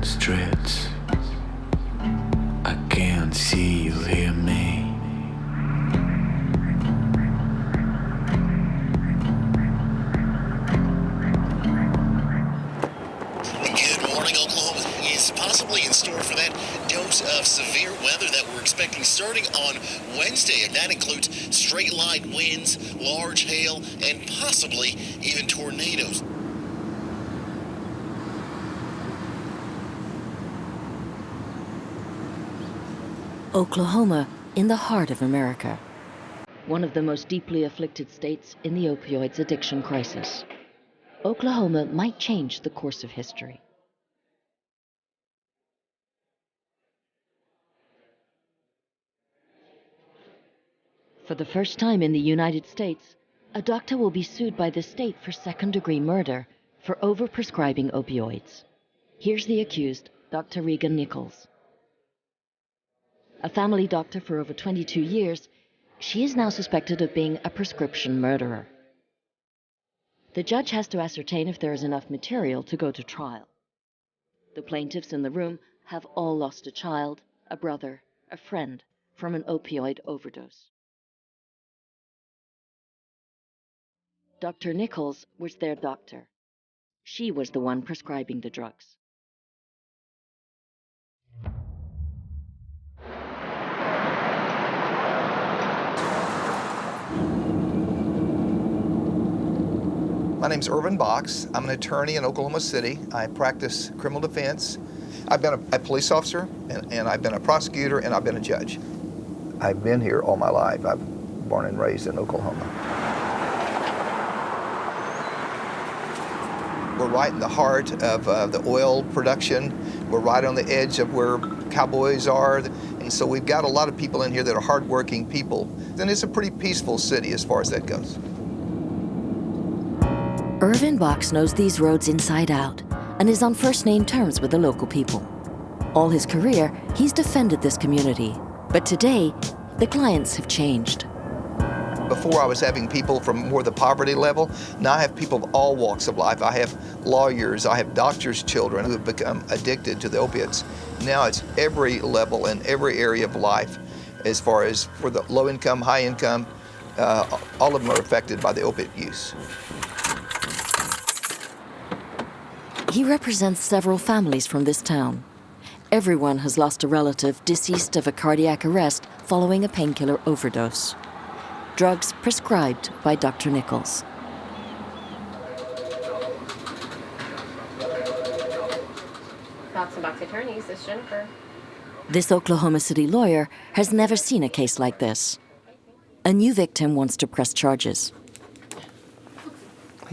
streets. I can't see you hear me. Good morning, Oklahoma is possibly in store for that dose of severe weather that we're expecting starting on Wednesday, and that includes straight-line winds, large hail, and possibly even tornadoes. Oklahoma, in the heart of America, one of the most deeply afflicted states in the opioids addiction crisis. Oklahoma might change the course of history. For the first time in the United States, a doctor will be sued by the state for second-degree murder for over-prescribing opioids. Here's the accused, Dr. Regan Nichols. A family doctor for over 22 years, she is now suspected of being a prescription murderer. The judge has to ascertain if there is enough material to go to trial. The plaintiffs in the room have all lost a child, a brother, a friend from an opioid overdose. Dr. Nichols was their doctor. She was the one prescribing the drugs. My name's Irvin Box. I'm an attorney in Oklahoma City. I practice criminal defense. I've been a police officer, and I've been a prosecutor, and I've been a judge. I've been here all my life. I've been born and raised in Oklahoma. We're right in the heart of the oil production. We're right on the edge of where cowboys are. And so we've got a lot of people in here that are hardworking people. And it's a pretty peaceful city as far as that goes. Irvin Box knows these roads inside out and is on first-name terms with the local people. All his career, he's defended this community. But today, the clients have changed. Before I was having people from more the poverty level. Now I have people of all walks of life. I have lawyers, I have doctors' children who have become addicted to the opiates. Now it's every level and every area of life, as far as for the low income, high income, all of them are affected by the opiate use. He represents several families from this town. Everyone has lost a relative deceased of a cardiac arrest following a painkiller overdose. Drugs prescribed by Dr. Nichols. Box and Box Attorneys, this is Jennifer. This Oklahoma City lawyer has never seen a case like this. A new victim wants to press charges.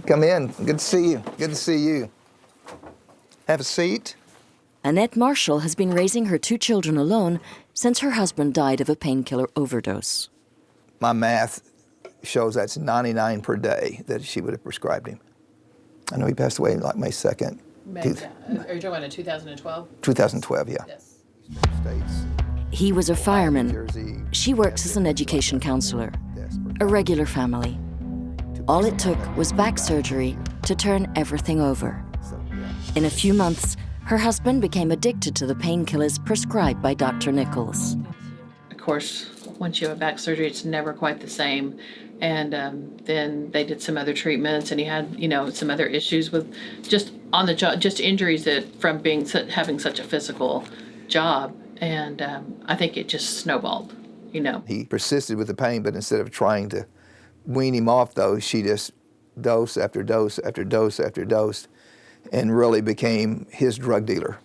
Come in. Good to see you. Good to see you. Have a seat. Annette Marshall has been raising her 2 children alone since her husband died of a painkiller overdose. My math shows that's 99 per day that she would have prescribed him. I know he passed away like May 2nd. Are you talking about in 2012? 2012, yeah. Yes. States. He was a fireman. Jersey. She works as an education counselor. A regular family. All it took was back surgery to turn everything over. In a few months, her husband became addicted to the painkillers prescribed by Dr. Nichols. Of course, once you have a back surgery, it's never quite the same. And then they did some other treatments, and he had, some other issues with just on the job, just injuries that from having such a physical job. And I think it just snowballed, He persisted with the pain, but instead of trying to wean him off those, she just dose after dose after dose after dose, and really became his drug dealer.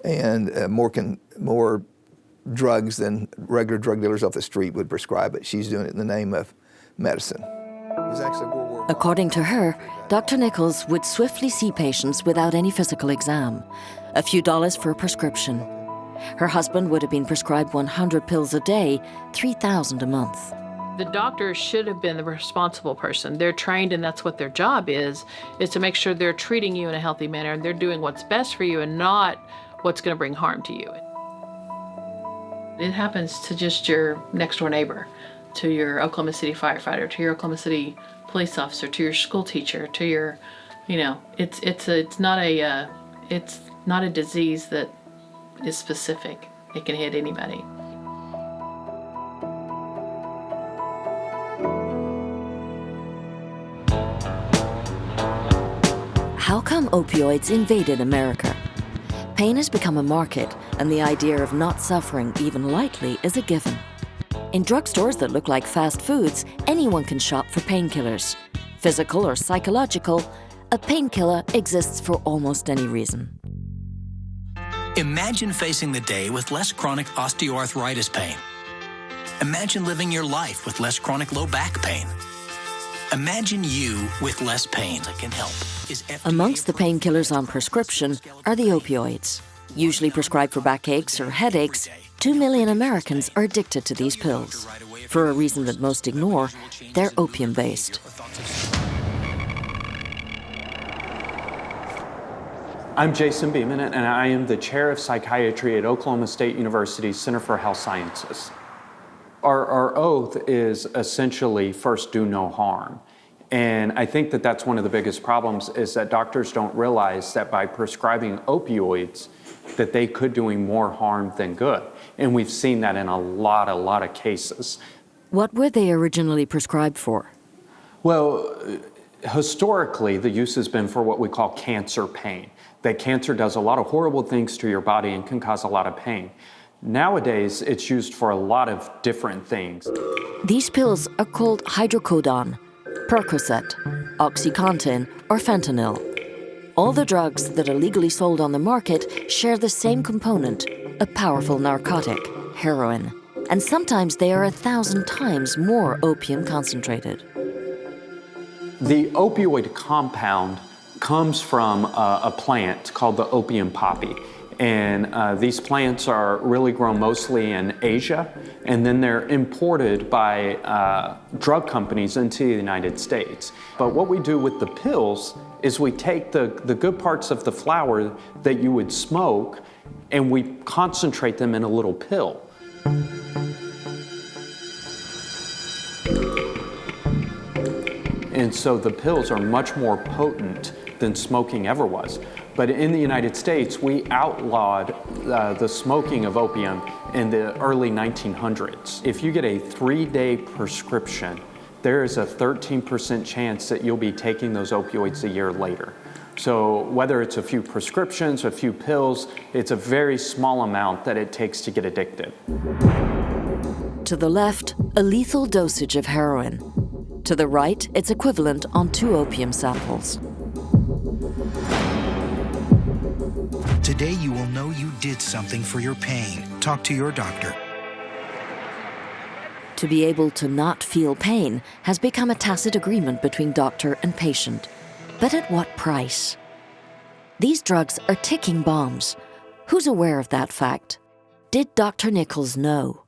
And more drugs than regular drug dealers off the street would prescribe it. She's doing it in the name of medicine. It was actually World War I. According to her, Dr. Nichols would swiftly see patients without any physical exam, a few dollars for a prescription. Her husband would have been prescribed 100 pills a day, 3,000 a month. The doctor should have been the responsible person. They're trained, and that's what their job is to make sure they're treating you in a healthy manner and they're doing what's best for you and not what's going to bring harm to you. It happens to just your next door neighbor, to your Oklahoma City firefighter, to your Oklahoma City police officer, to your school teacher, to your, it's not a disease that is specific. It can hit anybody. How come opioids invaded America? Pain has become a market, and the idea of not suffering even lightly is a given. In drugstores that look like fast foods, anyone can shop for painkillers. Physical or psychological, a painkiller exists for almost any reason. Imagine facing the day with less chronic osteoarthritis pain. Imagine living your life with less chronic low back pain. Imagine you with less pain that can help. Amongst the painkillers on prescription are the opioids. Usually prescribed for backaches or headaches, 2 million Americans are addicted to these pills. For a reason that most ignore, they're opium-based. I'm Jason Beeman, and I am the chair of psychiatry at Oklahoma State University's Center for Health Sciences. Our oath is essentially first do no harm. And I think that that's one of the biggest problems is that doctors don't realize that by prescribing opioids, that they could doing more harm than good. And we've seen that in a lot of cases. What were they originally prescribed for? Well, historically, the use has been for what we call cancer pain. That cancer does a lot of horrible things to your body and can cause a lot of pain. Nowadays, it's used for a lot of different things. These pills are called hydrocodone, Percocet, Oxycontin, or Fentanyl. All the drugs that are legally sold on the market share the same component, a powerful narcotic, heroin. And sometimes they are 1,000 times more opium concentrated. The opioid compound comes from a plant called the opium poppy. And these plants are really grown mostly in Asia, and then they're imported by drug companies into the United States. But what we do with the pills is we take the good parts of the flower that you would smoke, and we concentrate them in a little pill. And so the pills are much more potent than smoking ever was. But in the United States, we outlawed the smoking of opium in the early 1900s. If you get a 3-day prescription, there is a 13% chance that you'll be taking those opioids a year later. So whether it's a few prescriptions, a few pills, it's a very small amount that it takes to get addicted. To the left, a lethal dosage of heroin. To the right, its equivalent on 2 opium samples. Today you will know you did something for your pain. Talk to your doctor. To be able to not feel pain has become a tacit agreement between doctor and patient. But at what price? These drugs are ticking bombs. Who's aware of that fact? Did Dr. Nichols know?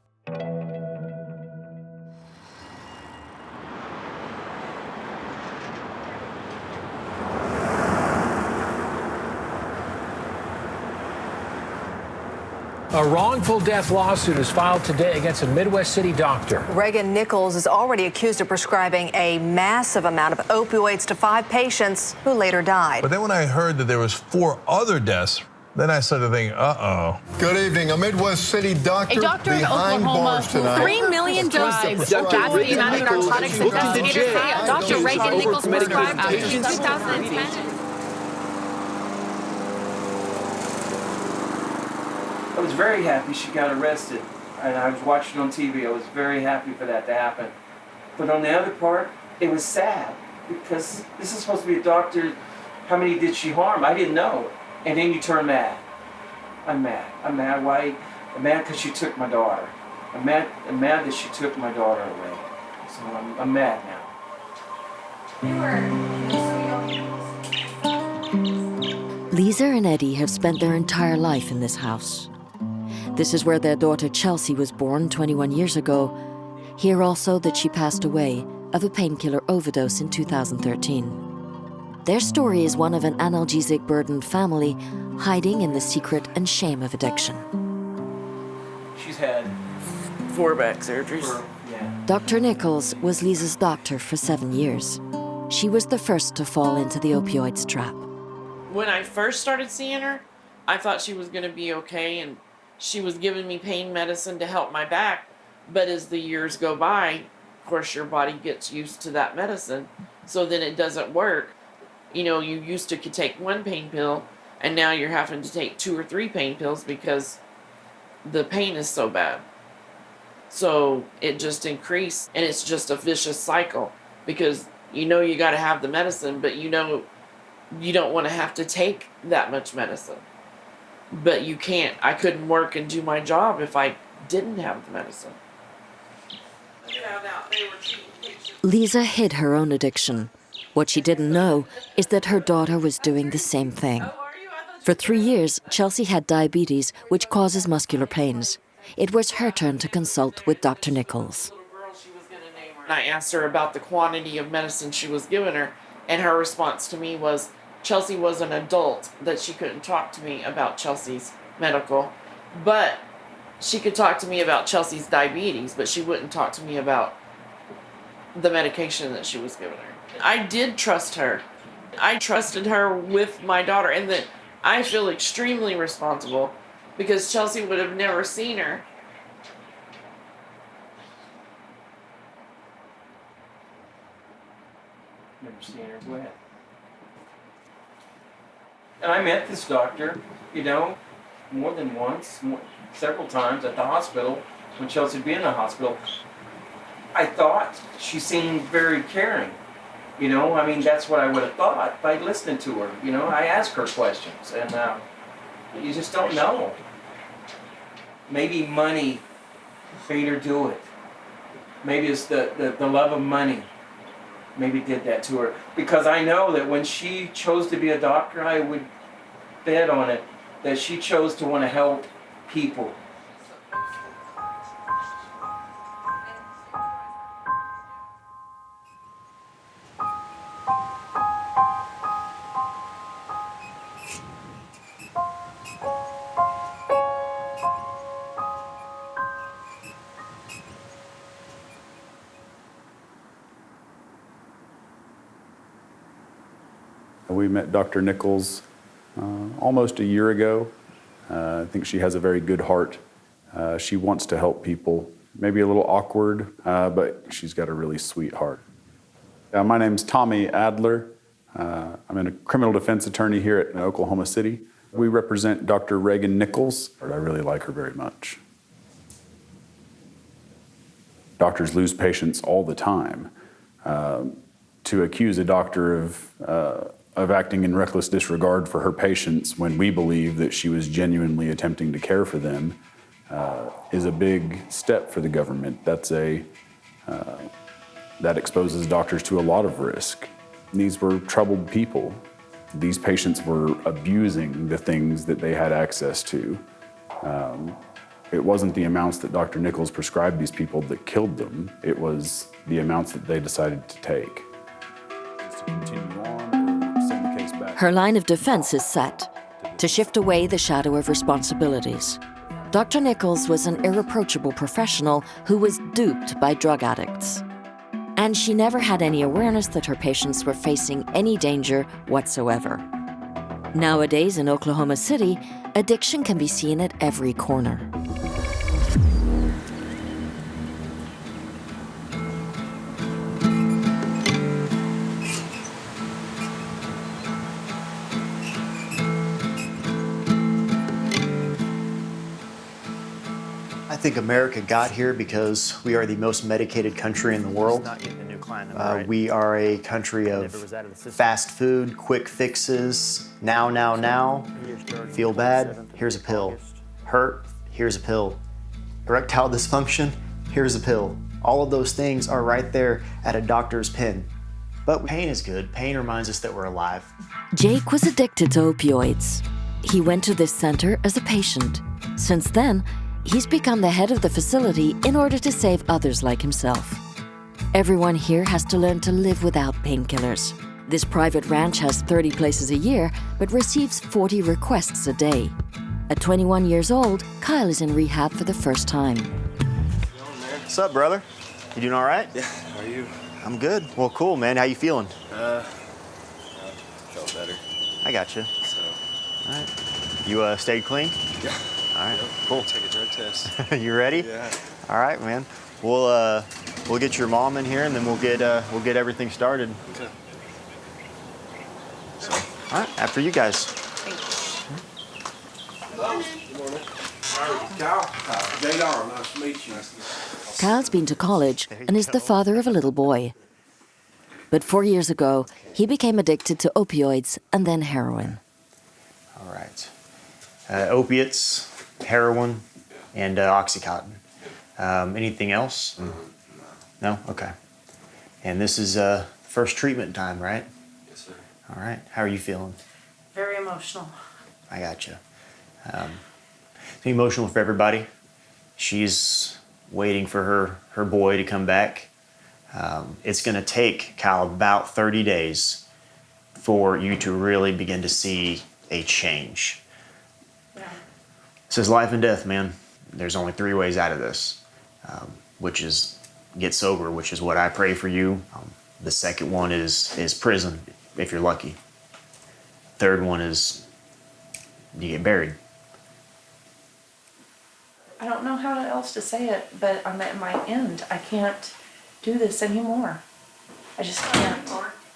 A wrongful death lawsuit is filed today against a Midwest City doctor. Regan Nichols is already accused of prescribing a massive amount of opioids to 5 patients who later died. But then when I heard that there was 4 other deaths, then I started thinking, uh-oh. Good evening. A Midwest City doctor, behind bars tonight. 3 million doses. That's the amount of narcotics investigators say Dr. Regan Nichols prescribed between 2010. I was very happy she got arrested, and I was watching on TV. I was very happy for that to happen. But on the other part, it was sad, because this is supposed to be a doctor. How many did she harm? I didn't know. And then you turn mad. I'm mad. I'm mad. Why? I'm mad because she took my daughter. I'm mad that she took my daughter away. So I'm mad now. Lisa and Eddie have spent their entire life in this house. This is where their daughter Chelsea was born 21 years ago. Here also that she passed away of a painkiller overdose in 2013. Their story is one of an analgesic-burdened family hiding in the secret and shame of addiction. She's had 4 back surgeries. Dr. Nichols was Lisa's doctor for 7 years. She was the first to fall into the opioids trap. When I first started seeing her, I thought she was going to be okay, and she was giving me pain medicine to help my back. But as the years go by, of course, your body gets used to that medicine, so then it doesn't work. You know, you used to could take one pain pill, and now you're having to take 2 or 3 pain pills because the pain is so bad. So it just increased, and it's just a vicious cycle because you know you got to have the medicine, but you know you don't want to have to take that much medicine. But you can't. I couldn't work and do my job if I didn't have the medicine. Lisa hid her own addiction. What she didn't know is that her daughter was doing the same thing. For 3 years, Chelsea had diabetes, which causes muscular pains. It was her turn to consult with Dr. Nichols. And I asked her about the quantity of medicine she was giving her, and her response to me was, Chelsea was an adult, that she couldn't talk to me about Chelsea's medical, but she could talk to me about Chelsea's diabetes, but she wouldn't talk to me about the medication that she was giving her. I did trust her. I trusted her with my daughter, and that I feel extremely responsible because Chelsea would have never seen her. Never seen her. Go ahead. And I met this doctor, you know, more than once, several times at the hospital when Chelsea would be in the hospital. I thought she seemed very caring. You know, I mean, that's what I would have thought by listening to her. You know, I asked her questions, and you just don't know. Maybe money made her do it. Maybe it's the love of money. Maybe did that to her. Because I know that when she chose to be a doctor, I would bet on it that she chose to want to help people. We met Dr. Nichols almost a year ago. I think she has a very good heart. She wants to help people. Maybe a little awkward, but she's got a really sweet heart. My name's Tommy Adler. I'm a criminal defense attorney here at Oklahoma City. We represent Dr. Regan Nichols. I really like her very much. Doctors lose patients all the time. To accuse a doctor of acting in reckless disregard for her patients when we believe that she was genuinely attempting to care for them is a big step for the government. That exposes doctors to a lot of risk. These were troubled people. These patients were abusing the things that they had access to. It wasn't the amounts that Dr. Nichols prescribed these people that killed them. It was the amounts that they decided to take. Her line of defense is set, to shift away the shadow of responsibilities. Dr. Nichols was an irreproachable professional who was duped by drug addicts. And she never had any awareness that her patients were facing any danger whatsoever. Nowadays in Oklahoma City, addiction can be seen at every corner. I think America got here because we are the most medicated country in the world. We are a country of fast food, quick fixes, now. Feel bad? Here's a pill. Hurt? Here's a pill. Erectile dysfunction? Here's a pill. All of those things are right there at a doctor's pen. But pain is good. Pain reminds us that we're alive. Jake was addicted to opioids. He went to this center as a patient. Since then, he's become the head of the facility in order to save others like himself. Everyone here has to learn to live without painkillers. This private ranch has 30 places a year, but receives 40 requests a day. At 21 years old, Kyle is in rehab for the first time. What's up, brother? You doing all right? Yeah, how are you? I'm good. Well, cool, man. How you feeling? Felt better. I got you. So. All right. You stayed clean? Yeah. All right, cool. Take a drug test. You ready? Yeah. All right, man. We'll get your mom in here, and then we'll get everything started. Okay. So, all right, after you guys. Good morning. Kyle. J.R. Nice to meet you. Kyle's been to college and is the father of a little boy. But 4 years ago, he became addicted to opioids and then heroin. All right. Opiates, heroin, and Oxycontin. Anything else? No? Okay. And this is first treatment time, right? Yes, sir. All right. How are you feeling? Very emotional. I got you. It's emotional for everybody. She's waiting for her boy to come back. It's going to take, Kyle, about 30 days for you to really begin to see a change. Yeah. This is life and death, man. There's only 3 ways out of this, which is get sober, which is what I pray for you. The second one is prison, if you're lucky. Third one is you get buried. I don't know how else to say it, but I'm at my end. I can't do this anymore. I just can't.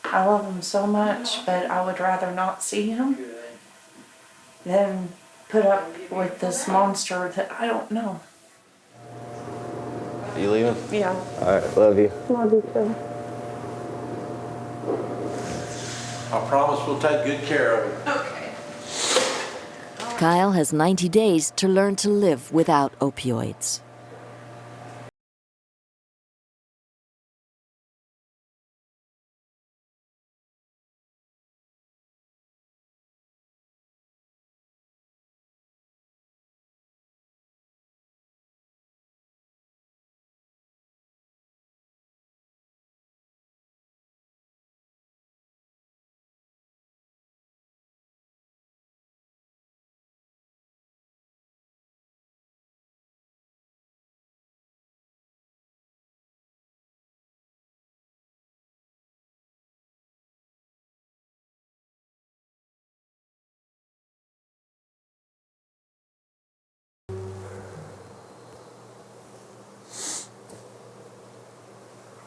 I love him so much, but I would rather not see him than put up with this monster that I don't know. Are you leaving? Yeah. All right, love you. Love you too. I promise we'll take good care of it. Okay. Kyle has 90 days to learn to live without opioids.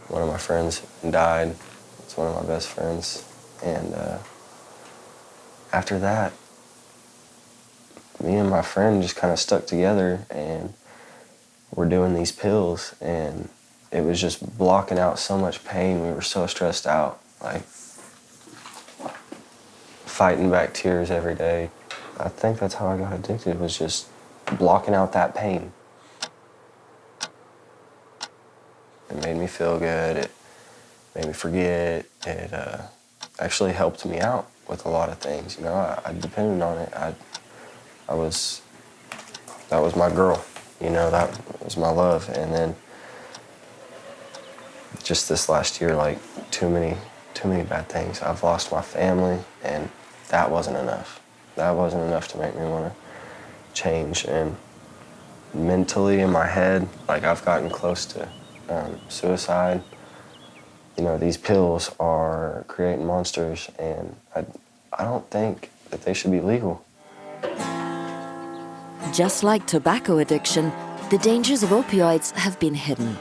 One of my friends died. It's one of my best friends. And after that, me and my friend just kind of stuck together and we're doing these pills, and it was just blocking out so much pain. We were so stressed out, like fighting back tears every day. I think that's how I got addicted, was just blocking out that pain. It made me feel good, it made me forget, it actually helped me out with a lot of things. You know, I depended on it. That was my girl, you know, that was my love. And then just this last year, like too many bad things. I've lost my family, and that wasn't enough. That wasn't enough to make me want to change. And mentally in my head, like I've gotten close to suicide. You know, these pills are creating monsters, and I don't think that they should be legal. Just like tobacco addiction, the dangers of opioids have been hidden.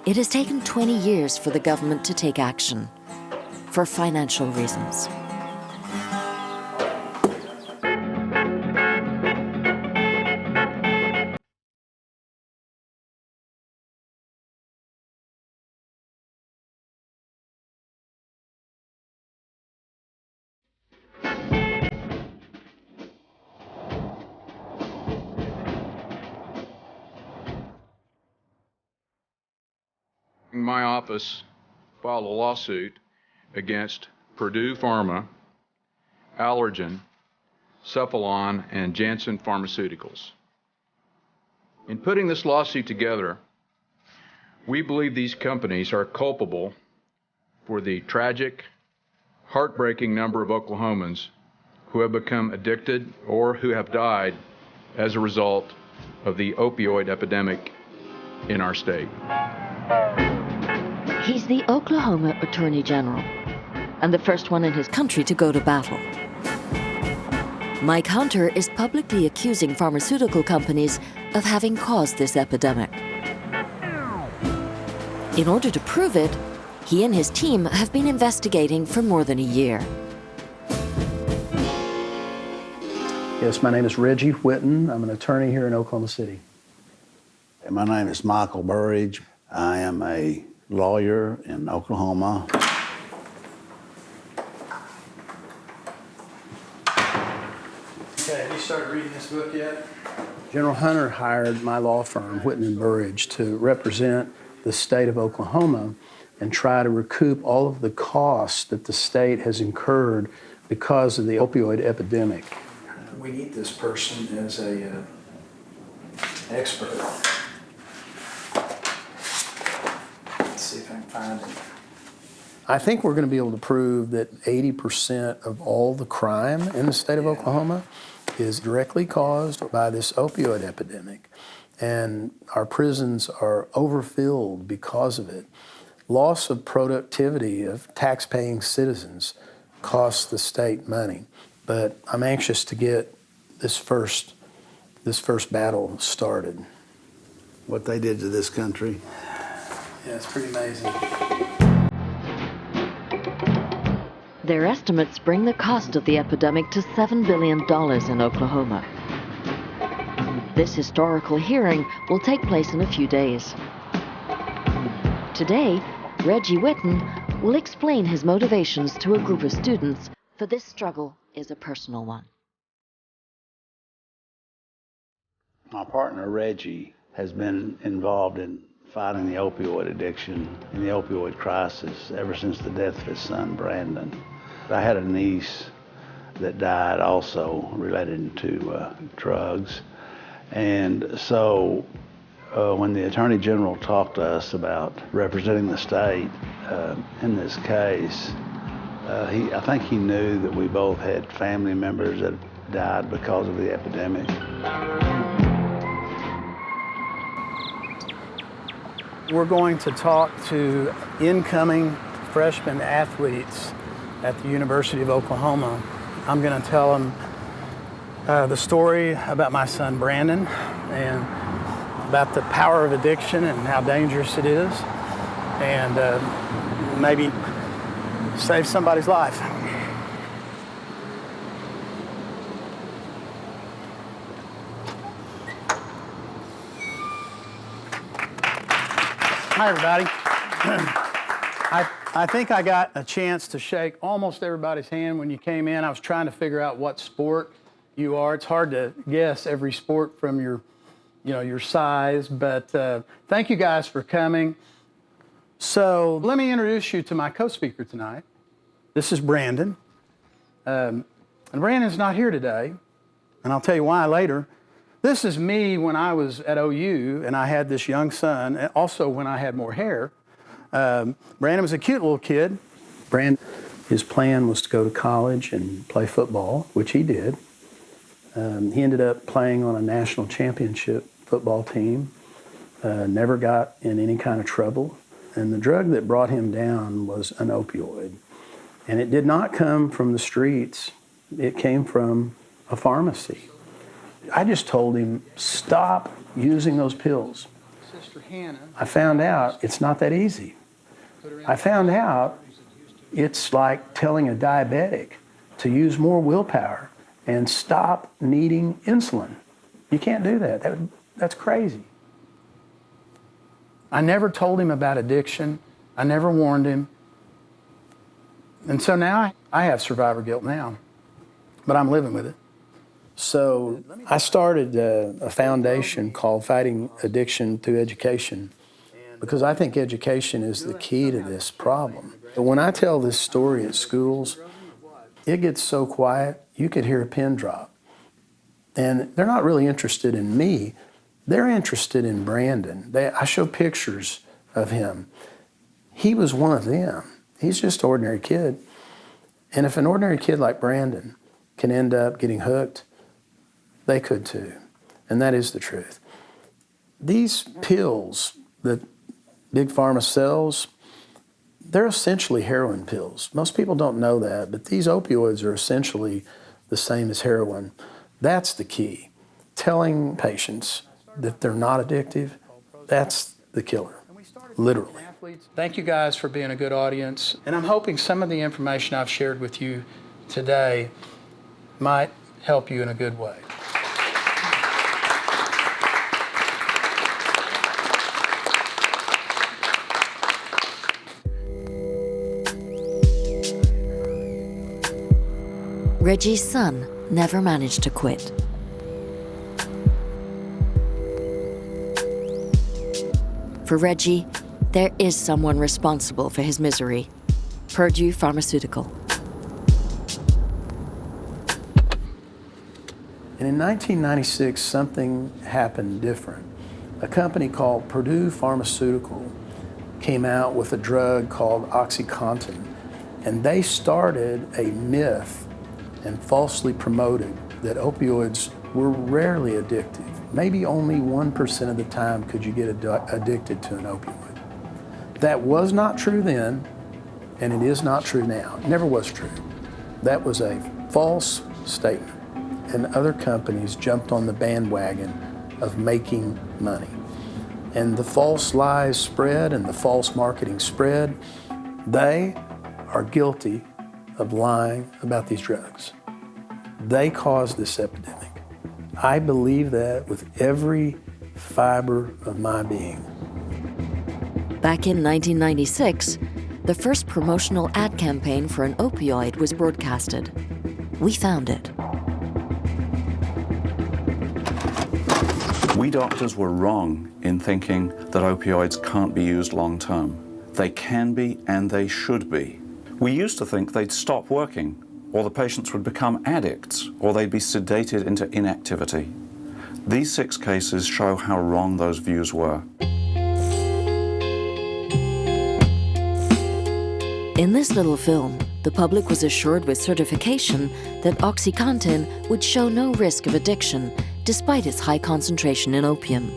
It has taken 20 years for the government to take action, for financial reasons. My office filed a lawsuit against Purdue Pharma, Allergan, Cephalon, and Janssen Pharmaceuticals. In putting this lawsuit together, we believe these companies are culpable for the tragic, heartbreaking number of Oklahomans who have become addicted or who have died as a result of the opioid epidemic in our state. He's the Oklahoma Attorney General, and the first one in his country to go to battle. Mike Hunter is publicly accusing pharmaceutical companies of having caused this epidemic. In order to prove it, he and his team have been investigating for more than a year. Yes, my name is Reggie Whitten. I'm an attorney here in Oklahoma City. My name is Michael Burridge. I am a lawyer in Oklahoma. Okay, have you started reading this book yet? General Hunter hired my law firm, Whitten and Burridge, to represent the state of Oklahoma and try to recoup all of the costs that the state has incurred because of the opioid epidemic. We need this person as a expert. Let's see if I can find him. I think we're going to be able to prove that 80% of all the crime in the state of Oklahoma is directly caused by this opioid epidemic. And our prisons are overfilled because of it. Loss of productivity of tax-paying citizens costs the state money. But I'm anxious to get this first battle started. What they did to this country. Yeah, it's pretty amazing. Their estimates bring the cost of the epidemic to $7 billion in Oklahoma. This historical hearing will take place in a few days. Today, Reggie Whitten will explain his motivations to a group of students, for this struggle is a personal one. My partner, Reggie, has been involved in fighting the opioid addiction and the opioid crisis ever since the death of his son, Brandon. I had a niece that died also related to drugs. And so when the Attorney General talked to us about representing the state in this case, I think he knew that we both had family members that died because of the epidemic. We're going to talk to incoming freshman athletes at the University of Oklahoma. I'm going to tell them the story about my son Brandon and about the power of addiction and how dangerous it is, and maybe save somebody's life. Hi, everybody. I think I got a chance to shake almost everybody's hand when you came in. I was trying to figure out what sport you are. It's hard to guess every sport from your size, but thank you guys for coming. So let me introduce you to my co-speaker tonight. This is Brandon. And Brandon's not here today, and I'll tell you why later. This is me when I was at OU and I had this young son, and also when I had more hair. Brandon was a cute little kid. Brandon, his plan was to go to college and play football, which he did. He ended up playing on a national championship football team, never got in any kind of trouble. And the drug that brought him down was an opioid. And it did not come from the streets. It came from a pharmacy. I just told him, stop using those pills. I found out it's not that easy. I found out it's like telling a diabetic to use more willpower and stop needing insulin. You can't do that. That's crazy. I never told him about addiction. I never warned him. And so now I have survivor guilt now, but I'm living with it. So I started a foundation called Fighting Addiction Through Education, because I think education is the key to this problem. But when I tell this story at schools, it gets so quiet, you could hear a pin drop. And they're not really interested in me. They're interested in Brandon. I show pictures of him. He was one of them. He's just an ordinary kid. And if an ordinary kid like Brandon can end up getting hooked, they could too. And that is the truth. These pills that Big Pharma sells, they're essentially heroin pills. Most people don't know that, but these opioids are essentially the same as heroin. That's the key. Telling patients that they're not addictive, that's the killer, literally. Thank you guys for being a good audience, and I'm hoping some of the information I've shared with you today might help you in a good way. Reggie's son never managed to quit. For Reggie, there is someone responsible for his misery: Purdue Pharmaceutical. And in 1996, something happened different. A company called Purdue Pharmaceutical came out with a drug called Oxycontin, and they started a myth and falsely promoted that opioids were rarely addictive. Maybe only 1% of the time could you get addicted to an opioid. That was not true then, and it is not true now. It never was true. That was a false statement, and other companies jumped on the bandwagon of making money. And the false lies spread and the false marketing spread. They are guilty of lying about these drugs. They caused this epidemic. I believe that with every fiber of my being. Back in 1996, the first promotional ad campaign for an opioid was broadcasted. We found it. We doctors were wrong in thinking that opioids can't be used long term. They can be and they should be. We used to think they'd stop working, or the patients would become addicts, or they'd be sedated into inactivity. These 6 cases show how wrong those views were. In this little film, the public was assured with certification that Oxycontin would show no risk of addiction despite its high concentration in opium.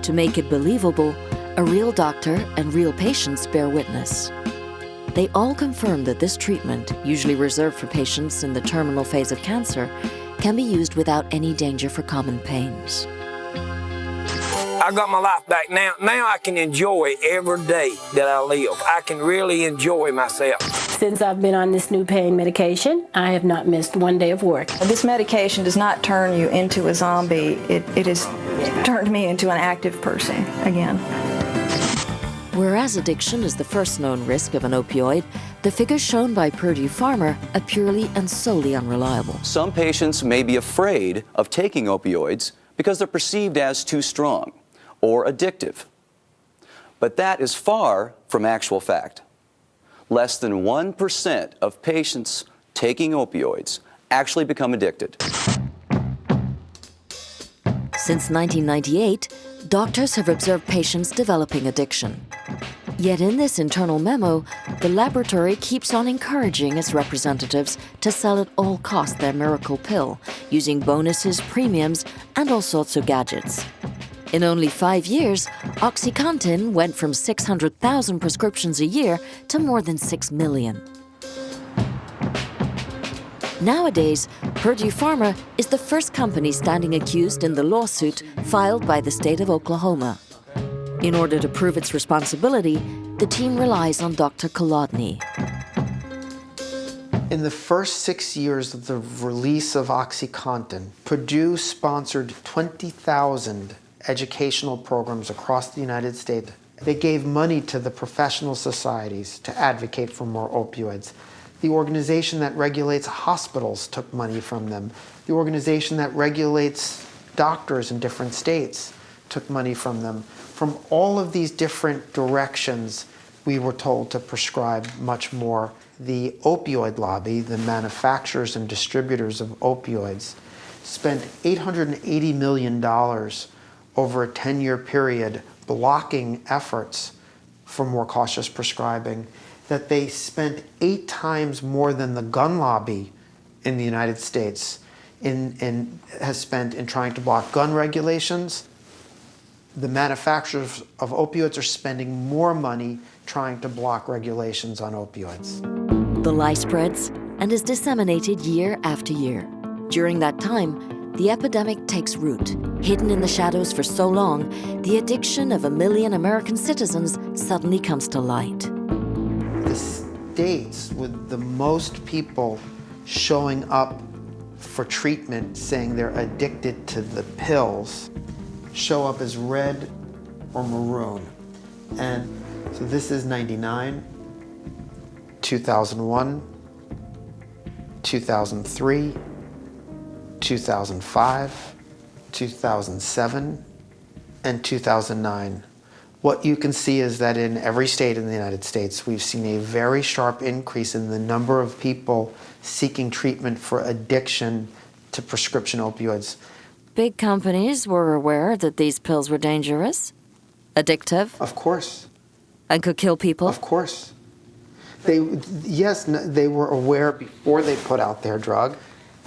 To make it believable, a real doctor and real patients bear witness. They all confirm that this treatment, usually reserved for patients in the terminal phase of cancer, can be used without any danger for common pains. I got my life back now. Now I can enjoy every day that I live. I can really enjoy myself. Since I've been on this new pain medication, I have not missed one day of work. This medication does not turn you into a zombie. It has turned me into an active person again. Whereas addiction is the first known risk of an opioid, the figures shown by Purdue Pharma are purely and solely unreliable. Some patients may be afraid of taking opioids because they're perceived as too strong or addictive. But that is far from actual fact. Less than 1% of patients taking opioids actually become addicted. Since 1998, doctors have observed patients developing addiction. Yet in this internal memo, the laboratory keeps on encouraging its representatives to sell at all costs their miracle pill, using bonuses, premiums, and all sorts of gadgets. In only 5 years, Oxycontin went from 600,000 prescriptions a year to more than 6 million. Nowadays, Purdue Pharma is the first company standing accused in the lawsuit filed by the state of Oklahoma. In order to prove its responsibility, the team relies on Dr. Kolodny. In the first 6 years of the release of Oxycontin, Purdue sponsored 20,000 educational programs across the United States. They gave money to the professional societies to advocate for more opioids. The organization that regulates hospitals took money from them. The organization that regulates doctors in different states took money from them. From all of these different directions, we were told to prescribe much more. The opioid lobby, the manufacturers and distributors of opioids, spent $880 million over a 10-year period blocking efforts for more cautious prescribing, that they spent 8 times more than the gun lobby in the United States has spent in trying to block gun regulations. The manufacturers of opioids are spending more money trying to block regulations on opioids. The lie spreads, and is disseminated year after year. During that time, the epidemic takes root. Hidden in the shadows for so long, the addiction of 1 million American citizens suddenly comes to light. The states with the most people showing up for treatment saying they're addicted to the pills show up as red or maroon. And so this is 99, 2001, 2003, 2005, 2007, and 2009. What you can see is that in every state in the United States, we've seen a very sharp increase in the number of people seeking treatment for addiction to prescription opioids. Big companies were aware that these pills were dangerous, addictive. Of course. And could kill people. Of course. They were aware before they put out their drug.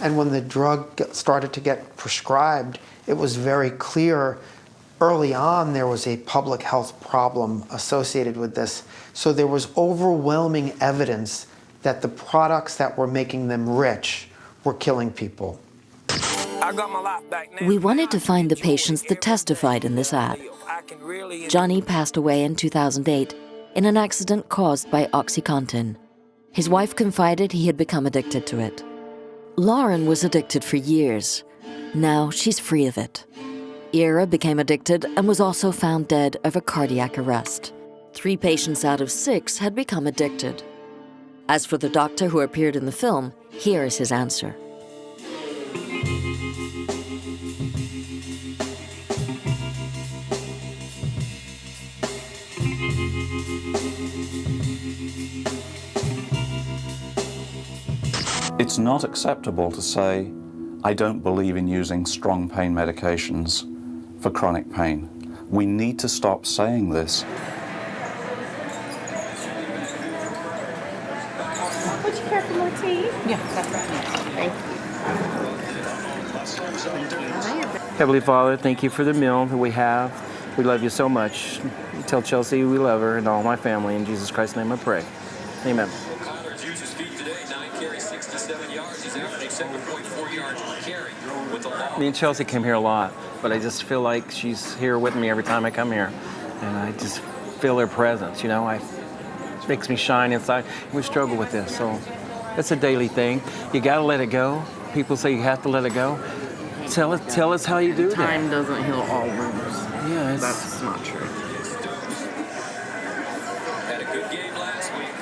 And when the drug started to get prescribed, it was very clear early on there was a public health problem associated with this. So there was overwhelming evidence that the products that were making them rich were killing people. I got my life back now. We wanted to find the patients that testified in this ad. Johnny passed away in 2008 in an accident caused by Oxycontin. His wife confided he had become addicted to it. Lauren was addicted for years. Now she's free of it. Ira became addicted and was also found dead of a cardiac arrest. 3 patients out of 6 had become addicted. As for the doctor who appeared in the film, here is his answer. It's not acceptable to say, I don't believe in using strong pain medications for chronic pain. We need to stop saying this. Would you care for more tea? Yeah, Thank you. Heavenly Father, thank you for the meal that we have. We love you so much. Tell Chelsea we love her and all my family. In Jesus Christ's name I pray. Amen. Me and Chelsea came here a lot, but I just feel like she's here with me every time I come here. And I just feel her presence, you know. It makes me shine inside. We struggle with this, so it's a daily thing. You gotta let it go. People say you have to let it go. Tell us how you do that. Time doesn't heal all wounds. Yeah, that's not true.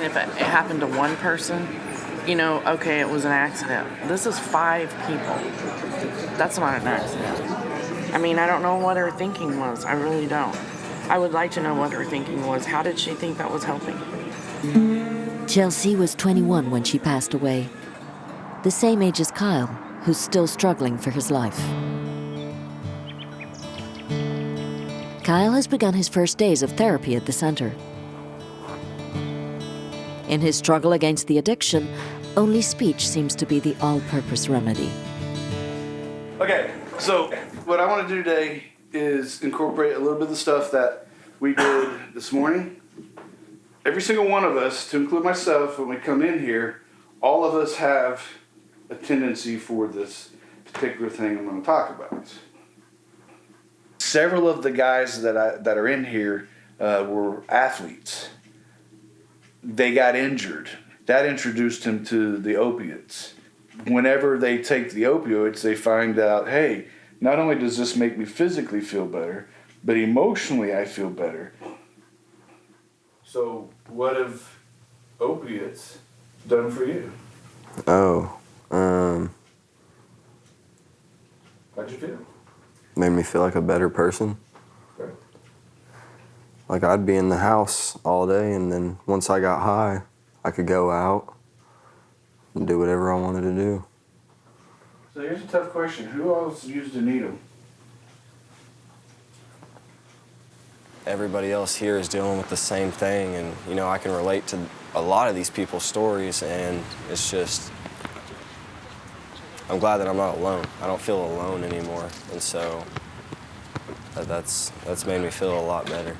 If it happened to one person, you know, okay, it was an accident. This is 5 people. That's not an accident. I mean, I don't know what her thinking was. I really don't. I would like to know what her thinking was. How did she think that was helping? Chelsea was 21 when she passed away. The same age as Kyle, who's still struggling for his life. Kyle has begun his first days of therapy at the center. In his struggle against the addiction, only speech seems to be the all-purpose remedy. Okay, so what I want to do today is incorporate a little bit of the stuff that we did this morning. Every single one of us, to include myself, when we come in here, all of us have a tendency for this particular thing I'm going to talk about. Several of the guys that are in here were athletes. They got injured. That introduced him to the opiates. Whenever they take the opioids, they find out, hey, not only does this make me physically feel better, but emotionally I feel better. So what have opiates done for you? How'd you feel? Made me feel like a better person. Okay. Like I'd be in the house all day, and then once I got high, I could go out and do whatever I wanted to do. So here's a tough question. Who else used a needle? Everybody else here is dealing with the same thing, and you know, I can relate to a lot of these people's stories, and it's just, I'm glad that I'm not alone. I don't feel alone anymore, and so that's made me feel a lot better.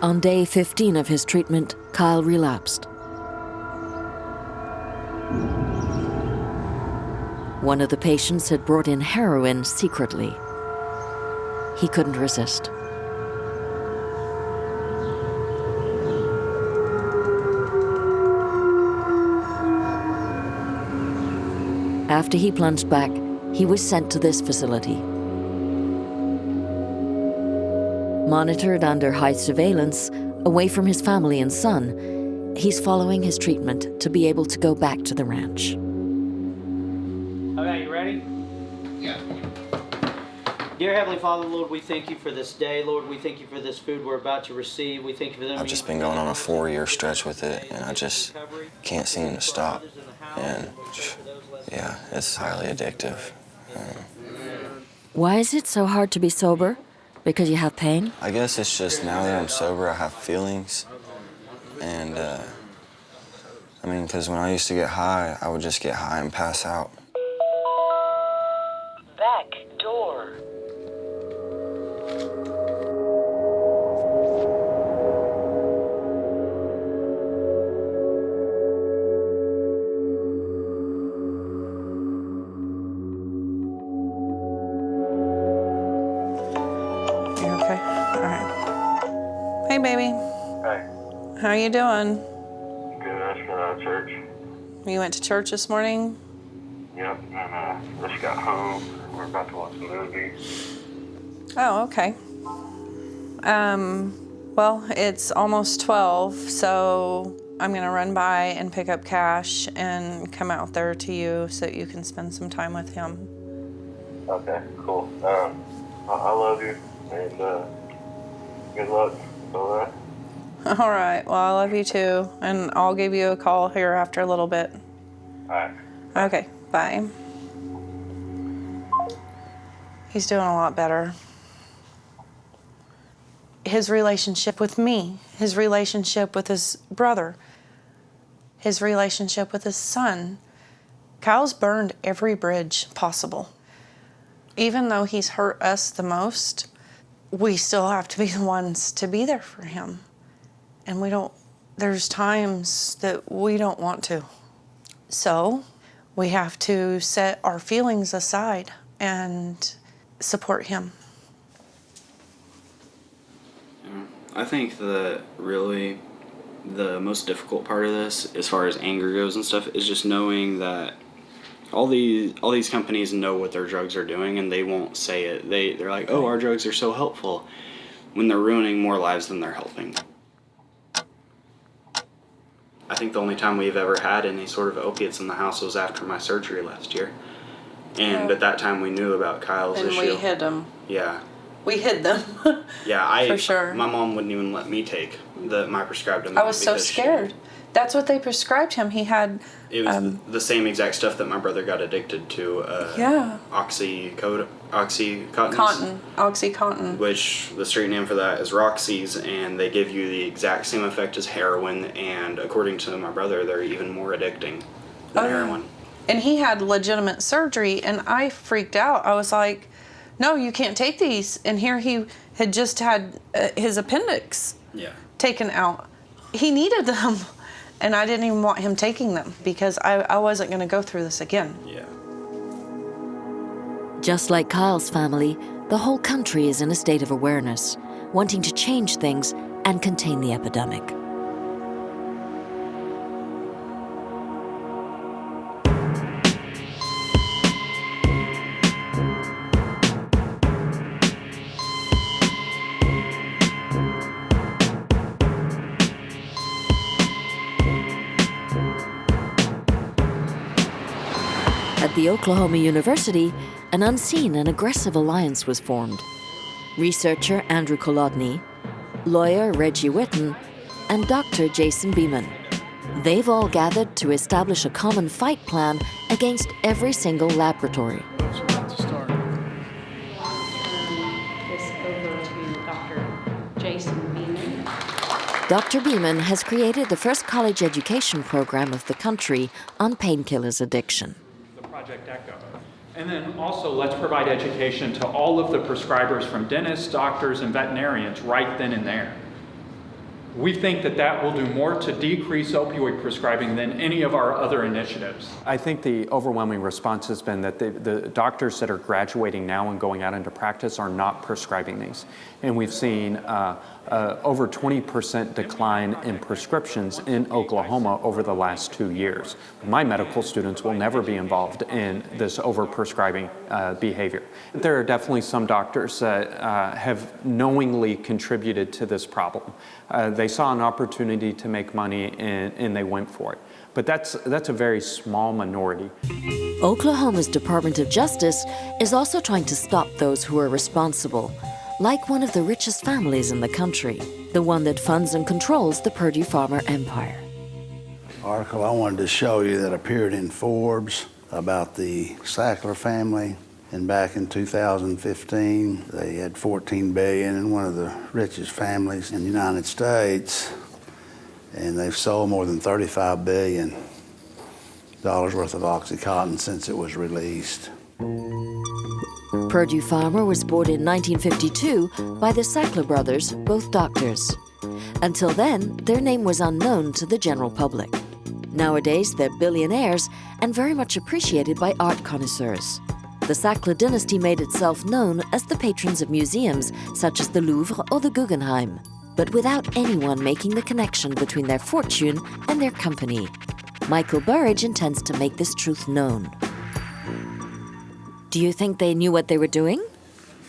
On day 15 of his treatment, Kyle relapsed. One of the patients had brought in heroin secretly. He couldn't resist. After he plunged back, he was sent to this facility. Monitored under high surveillance, away from his family and son, he's following his treatment to be able to go back to the ranch. Okay, you ready? Yeah. Dear Heavenly Father, Lord, we thank you for this day. Lord, we thank you for this food we're about to receive. We thank you for them. I've just been going on a 4-year stretch with it, and I just can't seem to stop. And yeah, it's highly addictive. Why is it so hard to be sober? Because you have pain? I guess it's just now that I'm sober, I have feelings. And I mean, because when I used to get high, I would just get high and pass out. Back door. You okay? All right. Hey, baby. Hey. How are you doing? Good. I just got out of church. You went to church this morning? Yep. And just got home. We're about to watch a movie. Oh, okay. Well, it's almost 12, so I'm gonna run by and pick up Cash and come out there to you so that you can spend some time with him. Okay, cool. I love you, and good luck. All right. All right, well, I love you too, and I'll give you a call here after a little bit. All right. Okay, bye. He's doing a lot better. His relationship with me, his relationship with his brother, his relationship with his son. Kyle's burned every bridge possible. Even though he's hurt us the most, we still have to be the ones to be there for him. And there's times that we don't want to. So we have to set our feelings aside and support him. I think that really the most difficult part of this, as far as anger goes and stuff, is just knowing that all these companies know what their drugs are doing, and they won't say it. They're like, oh, our drugs are so helpful, when they're ruining more lives than they're helping. I think the only time we've ever had any sort of opiates in the house was after my surgery last year. And at that time we knew about Kyle's issue. And we hid them. Yeah. We hid them. Yeah, For sure. My mom wouldn't even let me take my prescribed amount. I was so scared. That's what they prescribed him. He had... It was the same exact stuff that my brother got addicted to. Yeah. Oxycontin. Oxycontin. Which the street name for that is Roxy's, and they give you the exact same effect as heroin, and according to my brother, they're even more addicting than heroin. And he had legitimate surgery, and I freaked out. I was like, no, you can't take these. And here he had just had his appendix taken out. He needed them. And I didn't even want him taking them because I wasn't going to go through this again. Yeah. Just like Kyle's family, the whole country is in a state of awareness, wanting to change things and contain the epidemic. At the Oklahoma University, an unseen and aggressive alliance was formed. Researcher Andrew Kolodny, lawyer Reggie Whitten, and Dr. Jason Beeman. They've all gathered to establish a common fight plan against every single laboratory. This over to Dr. Jason Beeman. Dr. Beeman has created the first college education program of the country on painkillers addiction. Project Echo. And then also let's provide education to all of the prescribers from dentists, doctors, and veterinarians right then and there. We think that that will do more to decrease opioid prescribing than any of our other initiatives. I think the overwhelming response has been that the doctors that are graduating now and going out into practice are not prescribing these. And we've seen over 20% decline in prescriptions in Oklahoma over the last 2 years. My medical students will never be involved in this over-prescribing behavior. There are definitely some doctors that have knowingly contributed to this problem. They saw an opportunity to make money and they went for it. But that's a very small minority. Oklahoma's Department of Justice is also trying to stop those who are responsible, like one of the richest families in the country, the one that funds and controls the Purdue Pharma empire. Article I wanted to show you that appeared in Forbes about the Sackler family. And back in 2015, they had $14 billion and one of the richest families in the United States. And they've sold more than $35 billion worth of Oxycontin since it was released. Purdue Pharma was bought in 1952 by the Sackler brothers, both doctors. Until then, their name was unknown to the general public. Nowadays, they're billionaires and very much appreciated by art connoisseurs. The Sackler dynasty made itself known as the patrons of museums such as the Louvre or the Guggenheim, but without anyone making the connection between their fortune and their company. Michael Burridge intends to make this truth known. Do you think they knew what they were doing?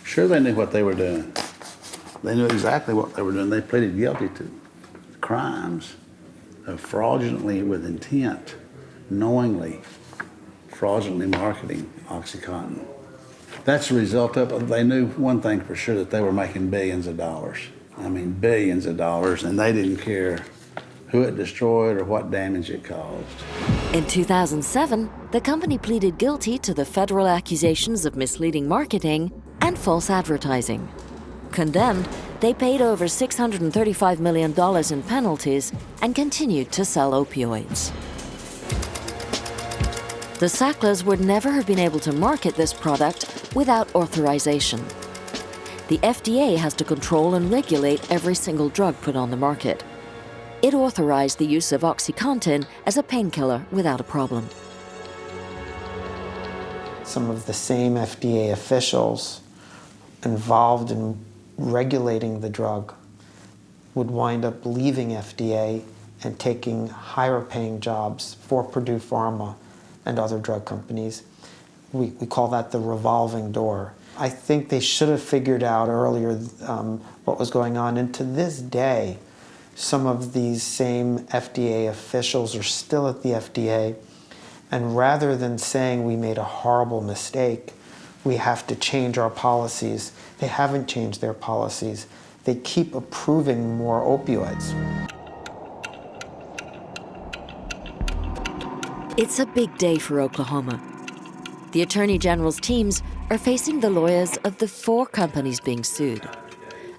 Sure they knew what they were doing. They knew exactly what they were doing. They pleaded guilty to crimes of fraudulently with intent, knowingly, fraudulently marketing Oxycontin. That's the result of, they knew one thing for sure, that they were making billions of dollars. I mean, billions of dollars, and they didn't care who it destroyed or what damage it caused. In 2007, the company pleaded guilty to the federal accusations of misleading marketing and false advertising. Condemned, they paid over $635 million in penalties and continued to sell opioids. The Sacklers would never have been able to market this product without authorization. The FDA has to control and regulate every single drug put on the market. It authorized the use of Oxycontin as a painkiller without a problem. Some of the same FDA officials involved in regulating the drug would wind up leaving FDA and taking higher paying jobs for Purdue Pharma and other drug companies. We call that the revolving door. I think they should have figured out earlier what was going on, and to this day, some of these same FDA officials are still at the FDA, and rather than saying we made a horrible mistake, we have to change our policies, they haven't changed their policies. They keep approving more opioids. It's a big day for Oklahoma. The Attorney General's teams are facing the lawyers of the 4 companies being sued.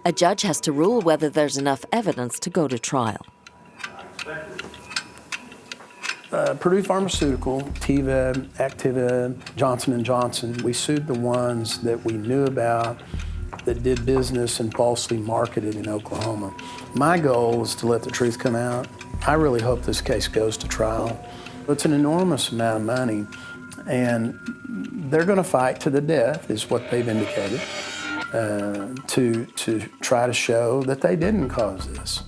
A judge has to rule whether there's enough evidence to go to trial. Purdue Pharmaceutical, Teva, Activa, Johnson & Johnson, we sued the ones that we knew about that did business and falsely marketed in Oklahoma. My goal is to let the truth come out. I really hope this case goes to trial. It's an enormous amount of money, and they're going to fight to the death, is what they've indicated, to try to show that they didn't cause this.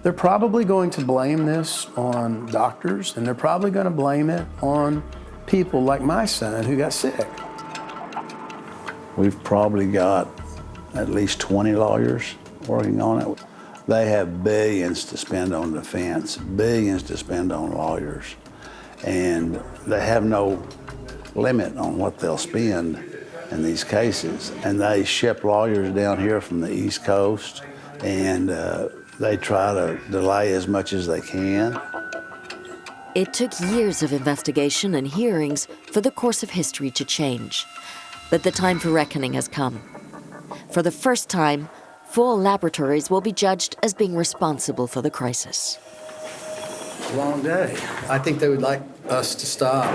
They're probably going to blame this on doctors, and they're probably going to blame it on people like my son who got sick. We've probably got at least 20 lawyers working on it. They have billions to spend on defense, billions to spend on lawyers, and they have no limit on what they'll spend in these cases. And they ship lawyers down here from the East Coast, and they try to delay as much as they can. It took years of investigation and hearings for the course of history to change. But the time for reckoning has come. For the first time, 4 laboratories will be judged as being responsible for the crisis. Long day. I think they would like us to stop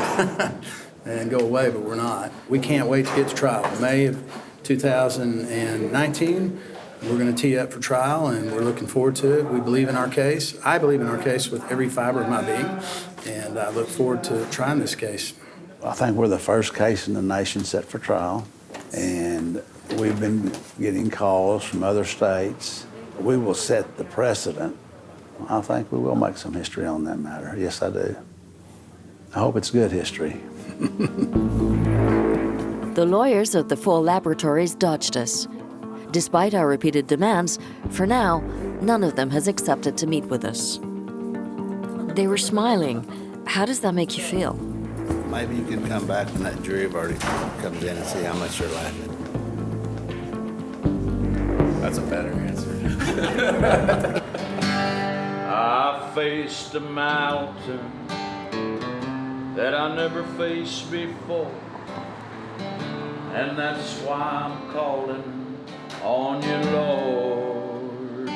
and go away, but we're not. We can't wait to get to trial. May of 2019, We're going to tee up for trial, and we're looking forward to it. We believe in our case. I believe in our case with every fiber of my being, and I look forward to trying this case. I think we're the first case in the nation set for trial, and we've been getting calls from other states. We will set the precedent. I think we will make some history on that matter. Yes, I do. I hope it's good history. The lawyers of the 4 laboratories dodged us. Despite our repeated demands, for now, none of them has accepted to meet with us. They were smiling. How does that make you feel? Maybe you can come back when that jury verdict comes in and see how much you're laughing. That's a better answer. I faced a mountain that I never faced before, and that's why I'm calling on you, Lord.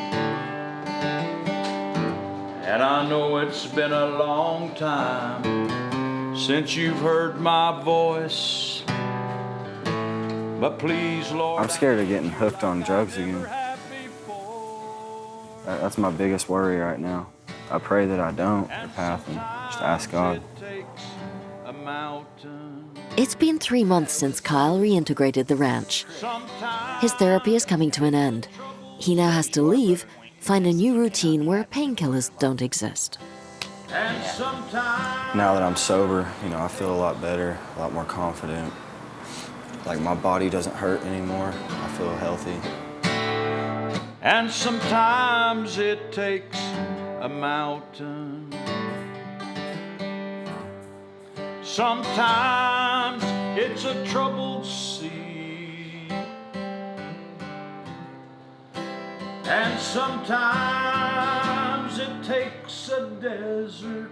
And I know it's been a long time since you've heard my voice, but please, Lord, I'm scared of getting hooked on drugs again. That's my biggest worry right now. I pray that I don't the path and just ask God. It's been 3 months since Kyle reintegrated the ranch. His therapy is coming to an end. He now has to leave, find a new routine where painkillers don't exist. Now that I'm sober, I feel a lot better, a lot more confident. Like my body doesn't hurt anymore. I feel healthy. And sometimes it takes a mountain. Sometimes it's a troubled sea. And sometimes it takes a desert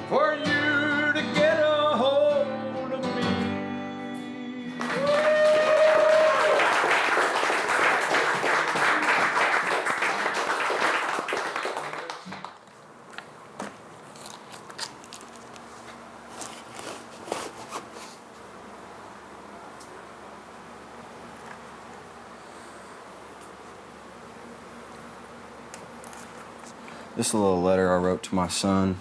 for you to get a hold of me. This is a little letter I wrote to my son.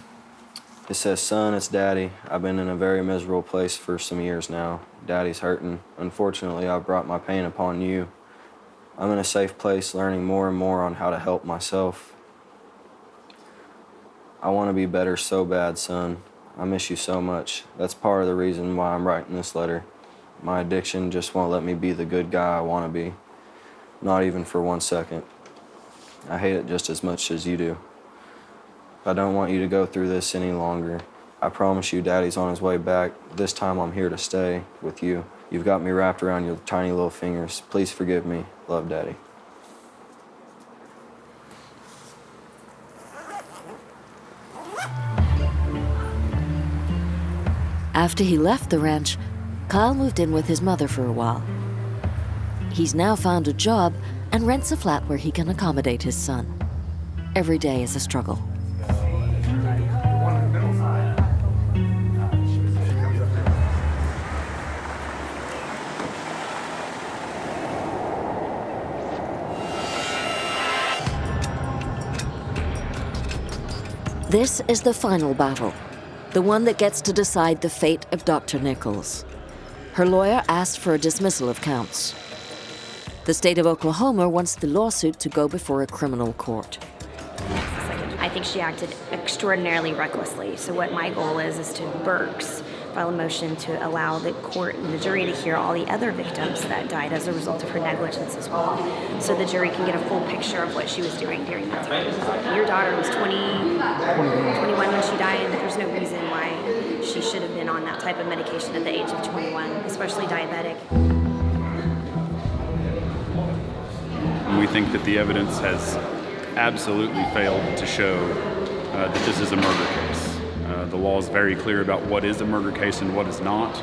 It says, "Son, it's Daddy. I've been in a very miserable place for some years now. Daddy's hurting. Unfortunately, I've brought my pain upon you. I'm in a safe place learning more and more on how to help myself. I want to be better so bad, son. I miss you so much. That's part of the reason why I'm writing this letter. My addiction just won't let me be the good guy I want to be. Not even for 1 second. I hate it just as much as you do. I don't want you to go through this any longer. I promise you Daddy's on his way back. This time I'm here to stay with you. You've got me wrapped around your tiny little fingers. Please forgive me. Love, Daddy." After he left the ranch, Kyle moved in with his mother for a while. He's now found a job and rents a flat where he can accommodate his son. Every day is a struggle. This is the final battle, the one that gets to decide the fate of Dr. Nichols. Her lawyer asked for a dismissal of counts. The state of Oklahoma wants the lawsuit to go before a criminal court. I think she acted extraordinarily recklessly. So what my goal is to Burks file a motion to allow the court and the jury to hear all the other victims that died as a result of her negligence as well. So the jury can get a full picture of what she was doing during that time. Your daughter was 21 when she died, and there's no reason why she should have been on that type of medication at the age of 21, especially diabetic. We think that the evidence has absolutely failed to show that this is a murder case. The law is very clear about what is a murder case and what is not.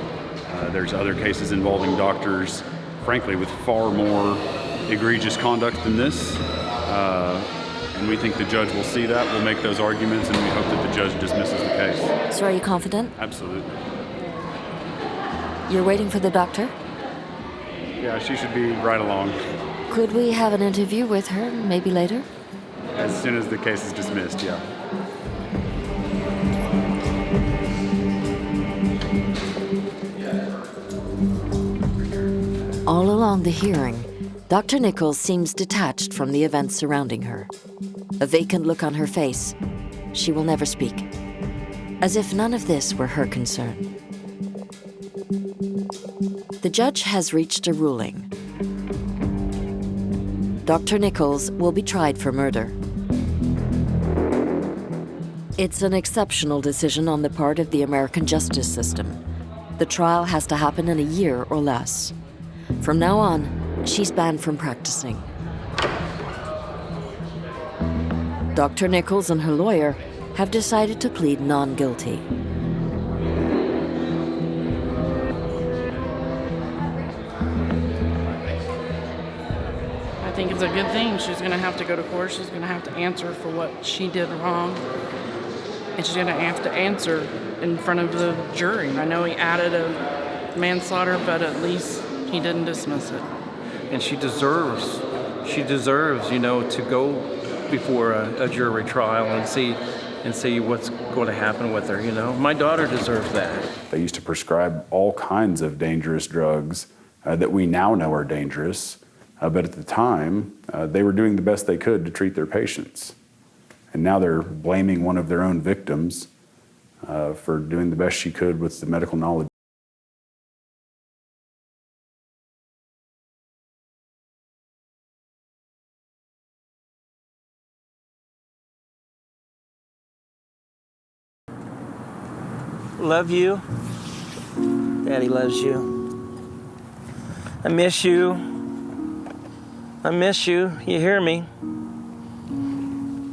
There's other cases involving doctors, frankly, with far more egregious conduct than this. And we think the judge will see that, will make those arguments, and we hope that the judge dismisses the case. So are you confident? Absolutely. You're waiting for the doctor? Yeah, she should be right along. Could we have an interview with her, maybe later? As soon as the case is dismissed, yeah. All along the hearing, Dr. Nichols seems detached from the events surrounding her. A vacant look on her face. She will never speak. As if none of this were her concern. The judge has reached a ruling. Dr. Nichols will be tried for murder. It's an exceptional decision on the part of the American justice system. The trial has to happen in a year or less. From now on, she's banned from practicing. Dr. Nichols and her lawyer have decided to plead non-guilty. I think it's a good thing. She's going to have to go to court. She's going to have to answer for what she did wrong. And she's going to have to answer in front of the jury. I know he added a manslaughter, but at least he didn't dismiss it. And she deserves, to go before a jury trial and see what's going to happen with her, My daughter deserves that. They used to prescribe all kinds of dangerous drugs that we now know are dangerous, but at the time, they were doing the best they could to treat their patients. And now they're blaming one of their own victims for doing the best she could with the medical knowledge. Love you. Daddy loves you. I miss you. I miss you. You hear me?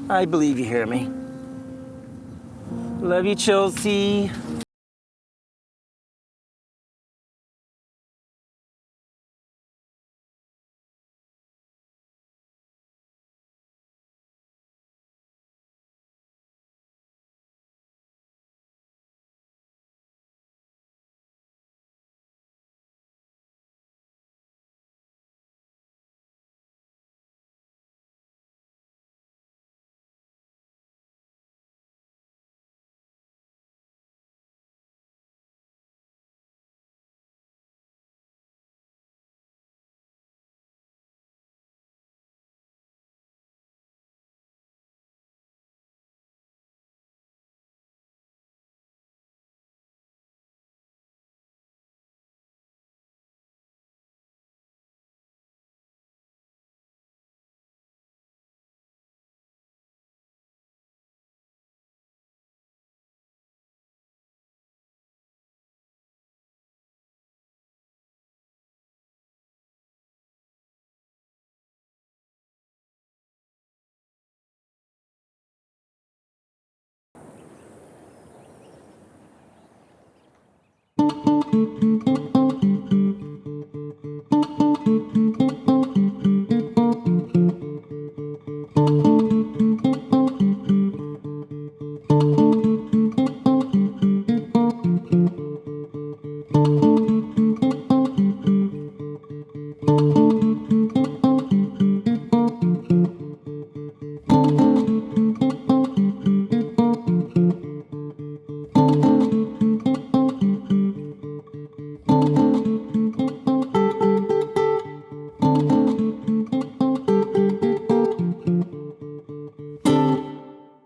I believe you hear me. Love you, Chelsea.